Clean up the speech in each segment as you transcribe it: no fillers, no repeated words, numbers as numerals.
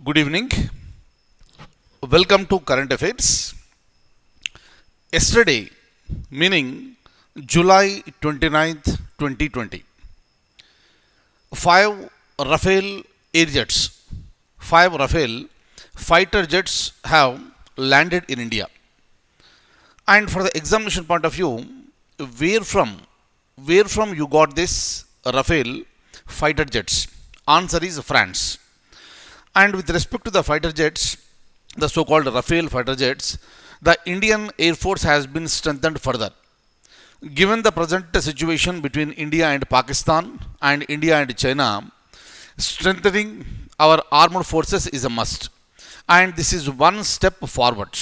Good evening. Welcome to Current Affairs. Yesterday, meaning July 29th, 2020, five Rafale air jets, five Rafale fighter jets have landed in India. And for the examination point of view, where from, where from you got this Rafale fighter jets? Answer is France. And with respect to the fighter jets, the so-called Rafale fighter jets, the Indian Air Force has been strengthened further. Given the present situation between India and Pakistan and India and China, strengthening our armed forces is a must. And this is one step forward.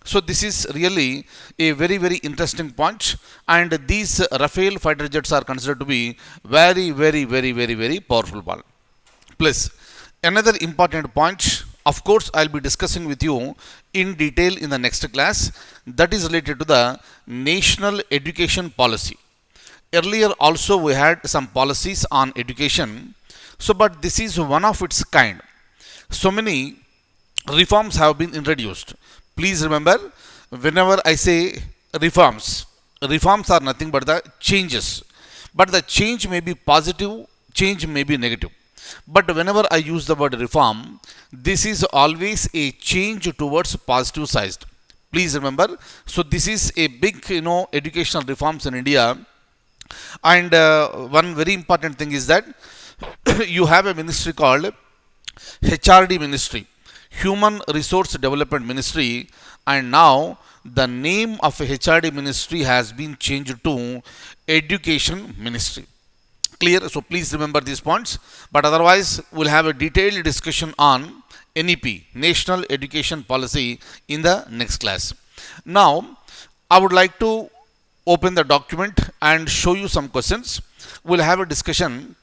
So this is really a very, very interesting point. And these Rafale fighter jets are considered to be very, very, very, very, very powerful one. Plus, another important point, of course, I'll be discussing with you in detail in the next class, that is related to the national education policy. Earlier also we had some policies on education, so but this is one of its kind. So many reforms have been introduced. Please remember, whenever I say reforms, reforms are nothing but the changes. But the change may be positive, change may be negative. But whenever I use the word reform, this is always a change towards positive side. Please remember. So this is a big, educational reforms in India. And one very important thing is that you have a ministry called HRD Ministry, Human Resource Development Ministry, and now the name of HRD Ministry has been changed to Education Ministry. Clear? So please remember these points. But otherwise, we'll have a detailed discussion on NEP, National Education Policy, in the next class. Now, I would like to open the document and show you some questions. We'll have a discussion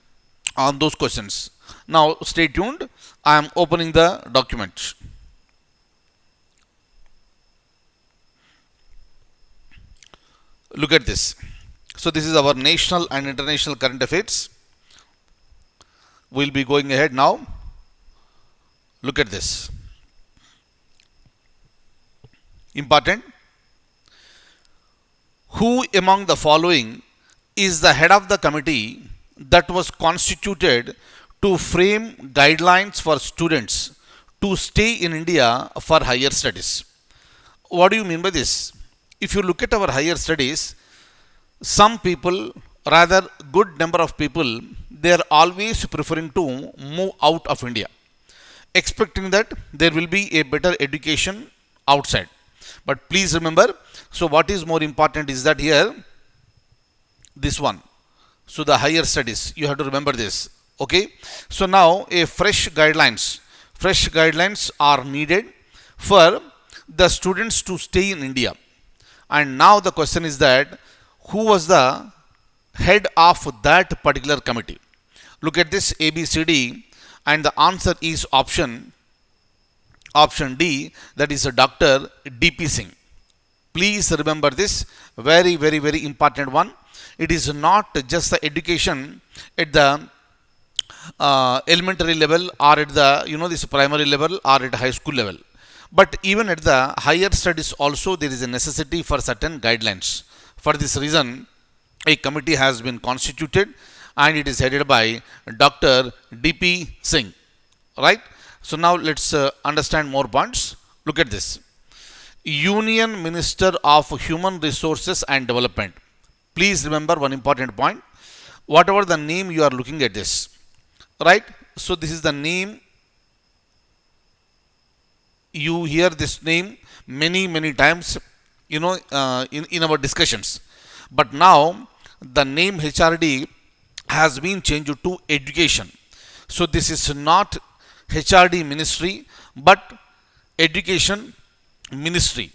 on those questions. Now, stay tuned. I am opening the document. Look at this. So this is our national and international current affairs. We'll be going ahead now. Look at this. Important. Who among the following is the head of the committee that was constituted to frame guidelines for students to stay in India for higher studies? What do you mean by this? If you look at our higher studies, some people, rather good number of people, they are always preferring to move out of India, expecting that there will be a better education outside. But please remember, so what is more important is that here, this one. So the higher studies, you have to remember this. Okay. So now a fresh guidelines are needed for the students to stay in India. And now the question is that, who was the head of that particular committee? Look at this ABCD, and the answer is option D, that is Dr. D.P. Singh. Please remember this, very, very, very important one. It is not just the education at the elementary level or at the this primary level or at high school level, but even at the higher studies also there is a necessity for certain guidelines. For this reason, a committee has been constituted and it is headed by Dr. D.P. Singh. Right? So now let's understand more points. Look at this. Union Minister of Human Resources and Development. Please remember one important point. Whatever the name you are looking at this. Right? So this is the name. You hear this name many, many times in our discussions. But now the name HRD has been changed to Education. So this is not HRD Ministry but Education Ministry,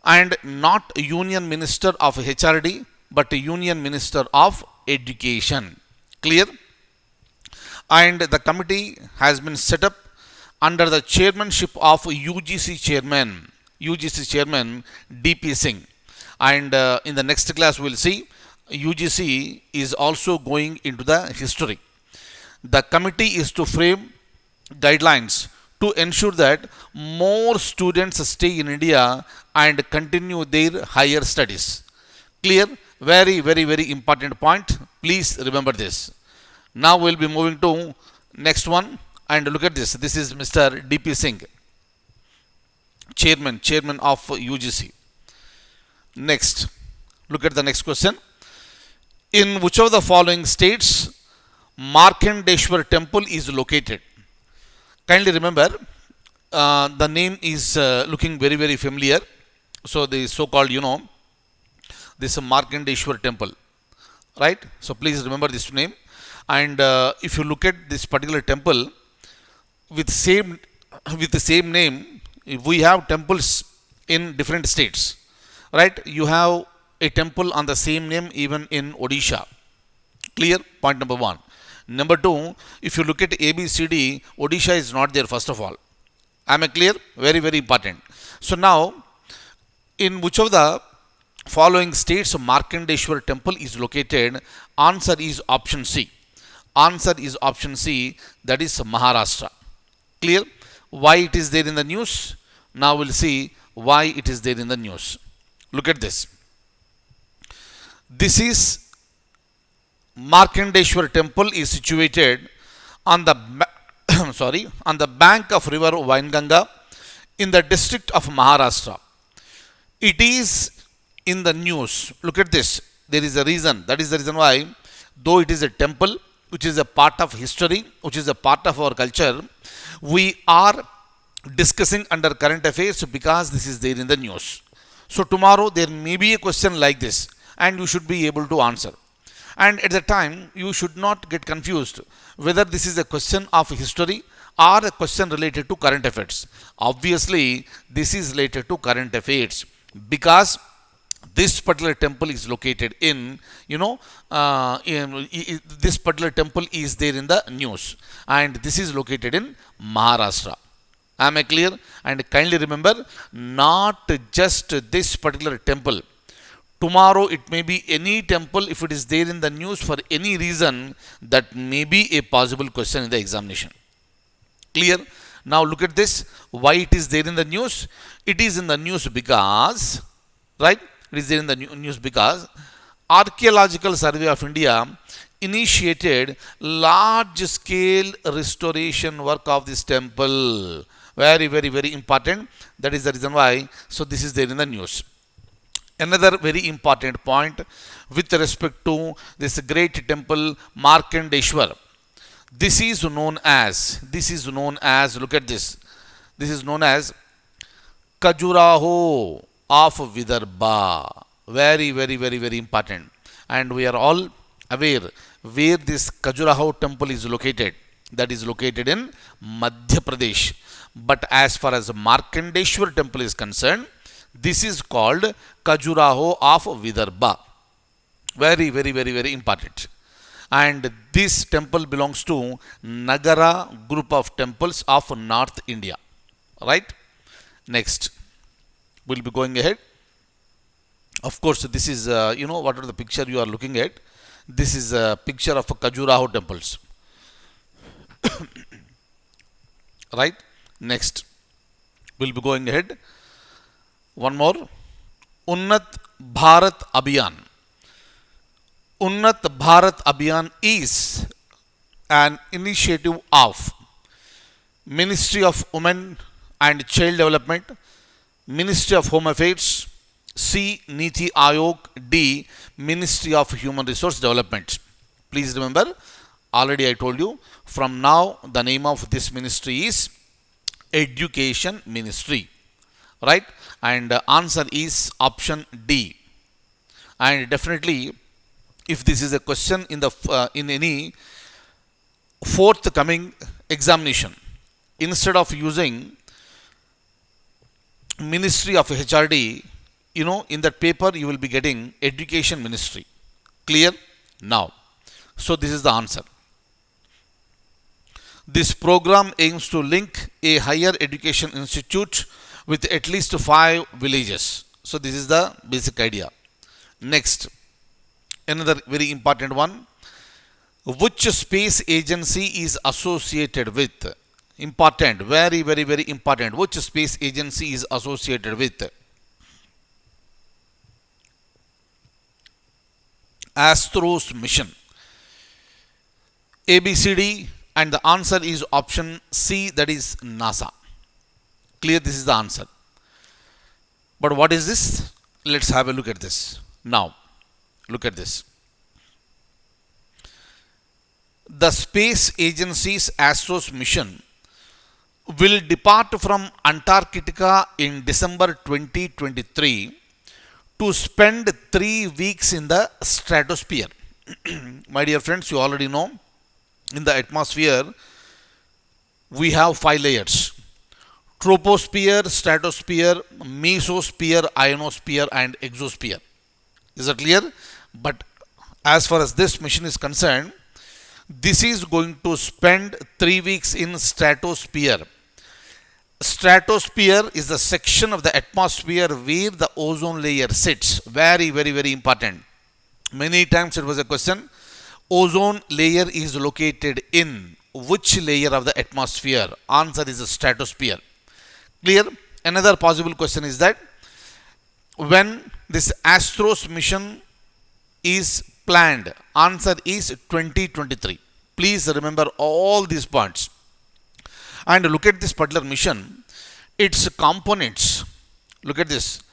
and not Union Minister of HRD but Union Minister of Education. Clear? And the committee has been set up under the chairmanship of UGC chairman D.P. Singh. And in the next class we will see UGC is also going into the history. The committee is to frame guidelines to ensure that more students stay in India and continue their higher studies. Clear? Very, very, very important point. Please remember this. Now we'll be moving to next one and look at this. This is Mr. D.P. Singh, chairman of UGC. Next, look at the next question. In which of the following states Markandeeshwar temple is located? Kindly remember, the name is looking very, very familiar. So the so-called, this Markandeeshwar temple, right? So please remember this name. And if you look at this particular temple with the same name, we have temples in different states, right? You have a temple on the same name even in Odisha. Clear? Point number one. Number two, if you look at ABCD, Odisha is not there first of all. Am I clear? Very, very important. So now, in which of the following states Markandeeshwar temple is located? Answer is option C. Answer is option C, that is Maharashtra. Clear? Why it is there in the news? Now we'll see why it is there in the news. Look at this. This is Markandeeshwar temple is situated on the on the bank of river Wainganga in the district of Maharashtra. It is in the news. Look at this. There is a reason. That is the reason why, though it is a temple, which is a part of history, which is a part of our culture, we are discussing under current affairs because this is there in the news. So tomorrow there may be a question like this and you should be able to answer. And at the time, you should not get confused whether this is a question of history or a question related to current affairs. Obviously, this is related to current affairs because this particular temple is located in, this particular temple is there in the news and this is located in Maharashtra. Am I clear? And kindly remember, not just this particular temple. Tomorrow it may be any temple. If it is there in the news for any reason, that may be a possible question in the examination. Clear? Now look at this. Why it is there in the news? It is in the news because, right? It is there in the news because Archaeological Survey of India initiated large scale restoration work of this temple. Very, very, very important. That is the reason why. So this is there in the news. Another very important point with respect to this great temple Markandeeshwar. This is known as, look at this. This is known as Khajuraho of Vidarbha. Very, very, very, very important. And we are all aware where this Khajuraho temple is located. That is located in Madhya Pradesh. But as far as Markandeeshwar temple is concerned, this is called Khajuraho of Vidarbha. Very, very, very, very important. And this temple belongs to Nagara group of temples of North India. Right? Next, we'll be going ahead. Of course, this is, what are the picture you are looking at? This is a picture of Khajuraho temples. Right? Next, we'll be going ahead. One more. Unnat Bharat Abhiyan. Unnat Bharat Abhiyan is an initiative of Ministry of Women and Child Development, Ministry of Home Affairs, C. Niti Aayog, D. Ministry of Human Resource Development. Please remember, already I told you, from now the name of this ministry is Education Ministry. Right? And answer is option D. And definitely, if this is a question in the in any forthcoming examination, instead of using Ministry of HRD, in that paper you will be getting Education Ministry. Clear? Now, so this is the answer. This program aims to link a higher education institute with at least 5 villages. So this is the basic idea. Next, another very important one. Which space agency is associated with Important, very, very, very important. Which space agency is associated with Astros mission? A, B, C, D, and the answer is option C, that is NASA. Clear? This is the answer. But what is this? Let's have a look at this. Now, look at this. The space agency's Astros mission will depart from Antarctica in December 2023 to spend 3 weeks in the stratosphere. My dear friends, you already know in the atmosphere we have 5 layers: troposphere, stratosphere, mesosphere, ionosphere, and exosphere. Is that clear? But as far as this mission is concerned, this is going to spend 3 weeks in stratosphere. Stratosphere is the section of the atmosphere where the ozone layer sits. Very, very, very important. Many times it was a question. Ozone layer is located in which layer of the atmosphere? Answer is the stratosphere. Clear? Another possible question is that when this Astros mission is planned? Answer is 2023. Please remember all these points. And look at this particular mission. Its components. Look at this.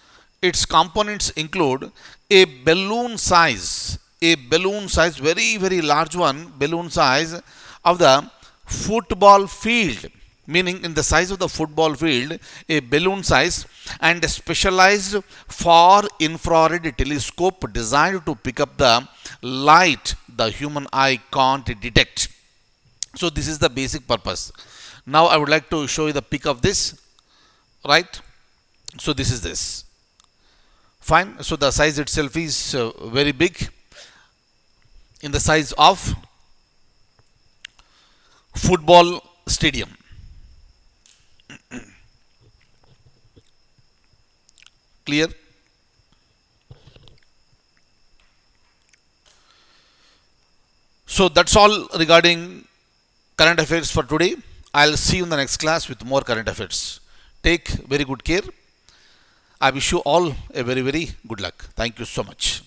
Its components include a balloon size, very, very large one, balloon size of the football field, meaning in the size of the football field, a balloon size, and a specialized far infrared telescope designed to pick up the light the human eye can't detect. So this is the basic purpose. Now I would like to show you the pic of this, right? So this is this. Fine. So the size itself is very big, in the size of football stadium. Clear? So that's all regarding current affairs for today. I'll see you in the next class with more current affairs. Take very good care. I wish you all a very, very good luck. Thank you so much.